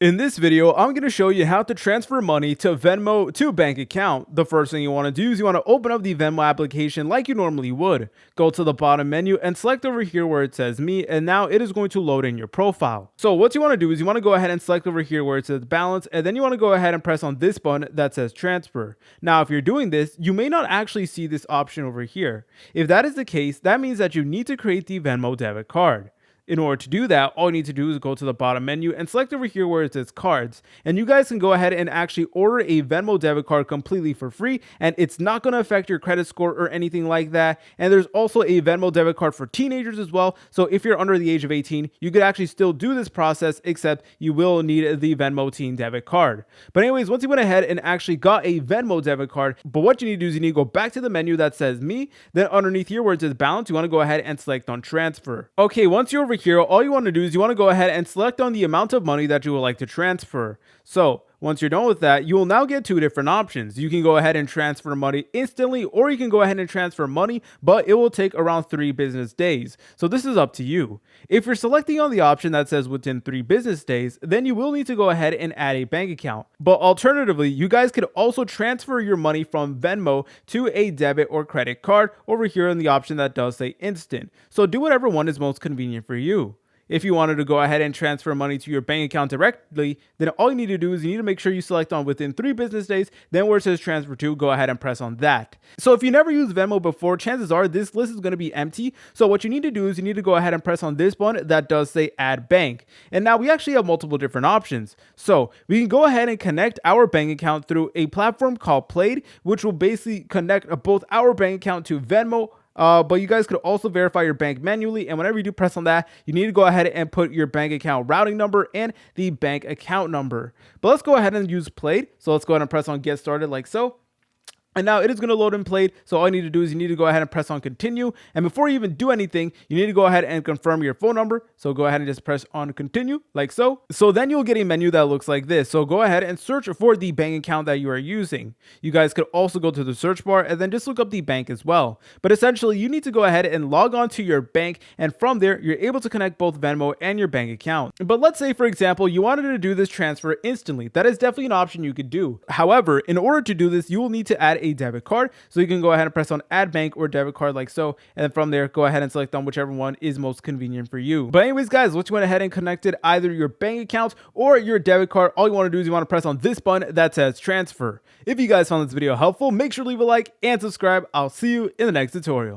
In this video, I'm going to show you how to transfer money to Venmo to a bank account. The first thing you want to do is you want to open up the Venmo application like you normally would. Go to the bottom menu and select over here where it says me, and now it is going to load in your profile. So what you want to do is you want to go ahead and select over here where it says balance, and then you want to go ahead and press on this button that says transfer. Now if you're doing this, you may not actually see this option over here. If that is the case, that means that you need to create the Venmo debit card. In order to do that, all you need to do is go to the bottom menu and select over here where it says cards. And you guys can go ahead and actually order a Venmo debit card completely for free, and it's not going to affect your credit score or anything like that. And there's also a Venmo debit card for teenagers as well. So if you're under the age of 18, you could actually still do this process, except you will need the Venmo teen debit card. But anyways, once you went ahead and actually got a Venmo debit card, but what you need to do is you need to go back to the menu that says me, then underneath here where it says balance, you want to go ahead and select on transfer. Okay, once you're over here, all you want to do is you want to go ahead and select on the amount of money that you would like to transfer. So once you're done with that, you will now get two different options. You can go ahead and transfer money instantly, or you can go ahead and transfer money, but it will take around 3 business days. So this is up to you. If you're selecting on the option that says within 3 business days, then you will need to go ahead and add a bank account. But alternatively, you guys could also transfer your money from Venmo to a debit or credit card over here in the option that does say instant. So do whatever one is most convenient for you. If you wanted to go ahead and transfer money to your bank account directly, then all you need to do is you need to make sure you select on within 3 business days, then where it says transfer to, go ahead and press on that. So if you never used Venmo before, chances are this list is going to be empty. So what you need to do is you need to go ahead and press on this button that does say add bank. And now we actually have multiple different options. So we can go ahead and connect our bank account through a platform called Plaid, which will basically connect both our bank account to Venmo. But you guys could also verify your bank manually, and whenever you do press on that, you need to go ahead and put your bank account routing number and the bank account number. But let's go ahead and use Plaid. So let's go ahead and press on get started like so. And now it is going to load in Plaid. So all you need to do is you need to go ahead and press on continue. And before you even do anything, you need to go ahead and confirm your phone number. So go ahead and just press on continue like so. So then you'll get a menu that looks like this. So go ahead and search for the bank account that you are using. You guys could also go to the search bar and then just look up the bank as well. But essentially you need to go ahead and log on to your bank. And from there, you're able to connect both Venmo and your bank account. But let's say, for example, you wanted to do this transfer instantly. That is definitely an option you could do. However, in order to do this, you will need to add a debit card. So you can go ahead and press on add bank or debit card like so, and then from there go ahead and select on whichever one is most convenient for you. But anyways guys, once you went ahead and connected either your bank account or your debit card, all you want to do is you want to press on this button that says transfer. If you guys found this video helpful, make sure to leave a like and subscribe. I'll see you in the next tutorial.